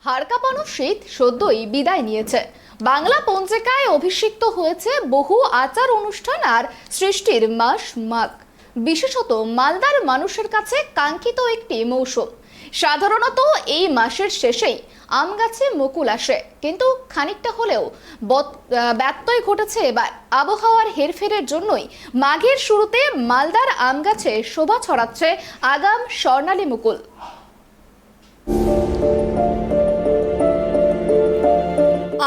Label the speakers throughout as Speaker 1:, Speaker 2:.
Speaker 1: হাড় কাঁপানো শীত সদ্যই বিদায় নিয়েছে। বাংলা পঞ্জিকায় অভিষিক্ত হয়েছে বহু আচার অনুষ্ঠান আর সৃষ্টির মাস মাঘ। বিশেষত মালদার মানুষের কাছে কাঙ্ক্ষিত একটি মৌসুম। সাধারণত এই মাসের শেষেই আম গাছে মুকুল আসে, কিন্তু খানিকটা হলেও ব্যত্যয় ঘটেছে এবার। আবহাওয়ার হেরফেরের জন্যই মাঘের শুরুতে মালদার আম গাছে শোভা ছড়াচ্ছে আগাম স্বর্ণালী মুকুল।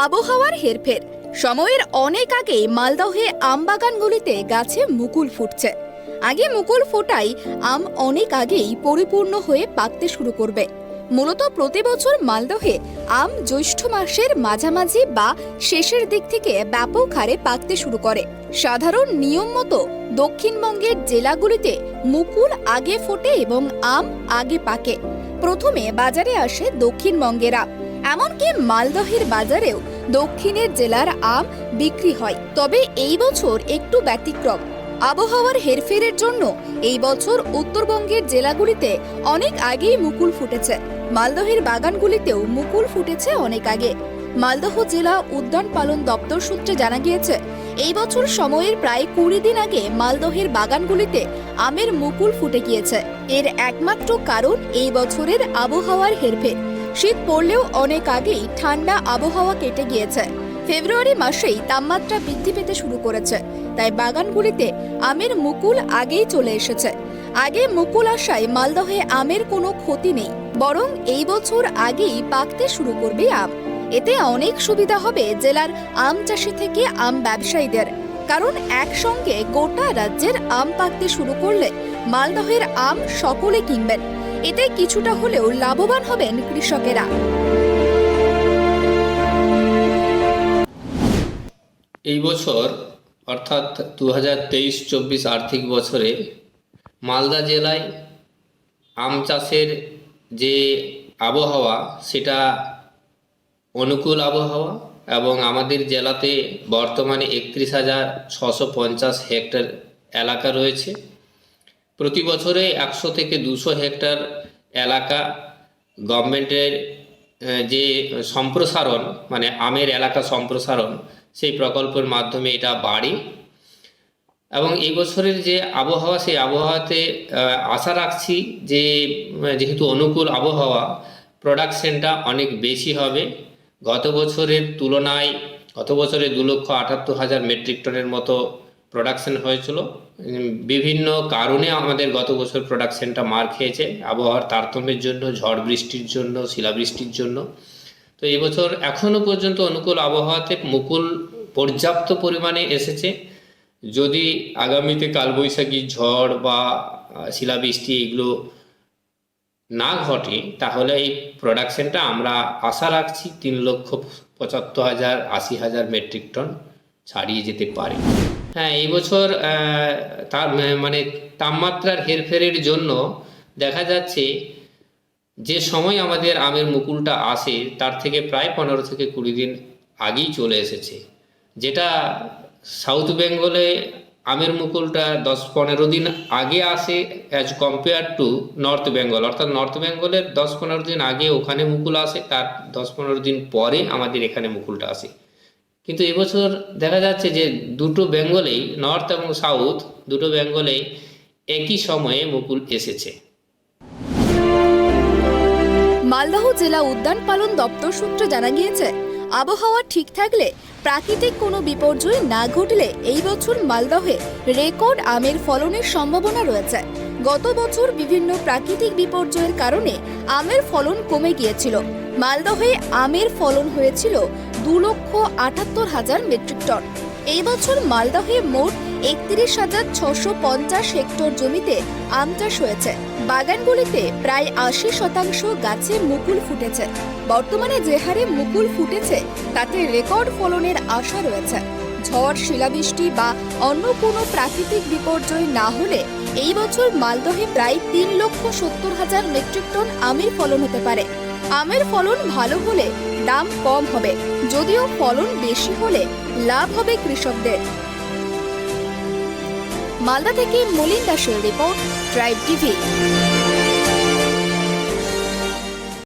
Speaker 1: আবহাওয়ার হেরফের, সময়ের অনেক আগেই মালদহে আম বাগানগুলিতে গাছে মুকুল ফুটছে। আগে মুকুল ফোটাই আম অনেক আগেই পরিপূর্ণ হয়ে পাকতে শুরু করবে। মূলত প্রতি বছর মালদহে আম জ্যৈষ্ঠ মাসের মাঝামাঝি বা শেষের দিক থেকে ব্যাপক হারে পাকতে শুরু করে। সাধারণ নিয়ম মতো দক্ষিণবঙ্গের জেলাগুলিতে মুকুল আগে ফোটে এবং আম আগে পাকে। প্রথমে বাজারে আসে দক্ষিণবঙ্গের আম, এমনকি মালদহের বাজারেও দক্ষিণের জেলার আম বিক্রি হয়। তবে এই বছর একটু ব্যতিক্রম। আবহাওয়ার হেরফেরের জন্য এই বছর উত্তরবঙ্গের জেলাগুলিতে অনেক আগেই মুকুল ফুটেছে। মালদহের বাগানগুলিতেও মুকুল ফুটেছে অনেক আগে। মালদহ জেলা উদ্যান পালন দপ্তর সূত্রে জানা গিয়েছে, এই বছর সময়ের প্রায় 20 দিন আগে মালদহের বাগানগুলিতে আমের মুকুল ফুটে গিয়েছে। এর একমাত্র কারণ এই বছরের আবহাওয়ার হেরফের। শীত পড়লেও অনেক আগেই ঠান্ডা আবহাওয়া কেটে গিয়েছে। ফেব্রুয়ারি মাসেই তাপমাত্রা বৃদ্ধি পেতে শুরু করেছে, তাই বাগানগুলিতে আমের মুকুল আগেই চলে এসেছে। আগে মুকুল আসায় মালদহে আমের কোনো ক্ষতি নেই, বরং এই বছর আগেই পাকতে শুরু করবে আম। এতে অনেক সুবিধা হবে জেলার আম চাষি থেকে আম ব্যবসায়ীদের, কারণ একসঙ্গে গোটা রাজ্যের আম পাকতে শুরু করলে মালদহের আম সকলে কিনবেন। এতে কিছুটা হলেও লাভবান হবেন কৃষকেরা।
Speaker 2: এই বছর অর্থাৎ 2023-24 আর্থিক বছরে মালদা জেলায় আম চাষের যে আবহাওয়া সেটা অনুকূল আবহাওয়া, এবং আমাদের জেলাতে বর্তমানে 31,650 হেক্টর এলাকা রয়েছে। প্রতি বছরে 100 থেকে 200 হেক্টর এলাকা গভর্নমেন্টের যে সম্প্রসারণ, মানে আমের এলাকা সম্প্রসারণ, সেই প্রকল্পের মাধ্যমে এটা বাড়ে। এবং এই বছরের যে আবহাওয়া, সেই আবহাওয়াতে আশা রাখছি যে যেহেতু অনুকূল আবহাওয়া, প্রোডাকশনটা অনেক বেশি হবে। গত বছরের তুলনায় গত বছরে 2,78,000 মেট্রিক টনের মতো প্রোডাকশন হয়েছিল। বিভিন্ন কারণে আমাদের গত বছর প্রোডাকশনটা মার খেয়েছে, আবহাওয়ার তারতম্যের জন্য, ঝড় বৃষ্টির জন্য, শিলাবৃষ্টির জন্য। তো এই বছর এখনও পর্যন্ত অনুকূল আবহাওয়াতে মুকুল পর্যাপ্ত পরিমাণে এসেছে। যদি আগামীতে কালবৈশাখী ঝড় বা শিলাবৃষ্টি এগুলো না ঘটে, তাহলে এই প্রোডাকশনটা আমরা আশা রাখছি 3,75,000-80,000 মেট্রিক টন ছাড়িয়ে যেতে পারে। হ্যাঁ, এই বছর মানে তাপমাত্রার হেরফেরের জন্য দেখা যাচ্ছে যে সময় আমাদের আমের মুকুলটা আসে তার থেকে প্রায় 15 থেকে 20 দিন আগেই চলে এসেছে। যেটা সাউথ বেঙ্গলে আমের মুকুলটা 10-15 দিন আগে আসে as compare to north Bengal. অর্থাৎ নর্থ বেঙ্গলের 10-15 দিন আগে ওখানে মুকুল আসে, তার 10-15 দিন পরে আমাদের এখানে মুকুলটা আসে। কিন্তু এবছর দেখা যাচ্ছে যে দুটো বেঙ্গলেই, নর্থ এবং সাউথ দুটো বেঙ্গলেই একই সময়ে মুকুল এসেছে।
Speaker 1: মালদহ জেলা উদ্যান পালন দপ্তর সূত্রে জানা গিয়েছে, আবহাওয়া ঠিক থাকলে, প্রাকৃতিক কোনো বিপর্যয় না ঘটলে এই বছর মালদহে রেকর্ড আমের ফলনের সম্ভাবনা রয়েছে। গত বছর বিভিন্ন প্রাকৃতিক বিপর্যয়ের কারণে আমের ফলন কমে গিয়েছিল। মালদহে আমের ফলন হয়েছিল 2,78,000 মেট্রিক টন। এই বছর মালদহে মোট 31,650 হেক্টর জমিতে আম চাষ হয়েছে। বাগানগুলিতে প্রায় 80% গাছে মুকুল ফুটেছে। বর্তমানে যে হারে মুকুল ফুটেছে তাতে রেকর্ড ফলনের আশা রয়েছে। ঝড়, শিলাবৃষ্টি বা অন্য কোনো প্রাকৃতিক বিপর্যয় না হলে এই বছর মালদহে প্রায় 3,70,000 মেট্রিক টন আমের ফলন হতে পারে। আমের ফলন ভালো হলে দাম কম হবে, যদিও ফলন বেশি হলে লাভ হবে কৃষকদের। মালদা থেকে মলিন দাসের রিপোর্ট, ট্রাইব টিভি।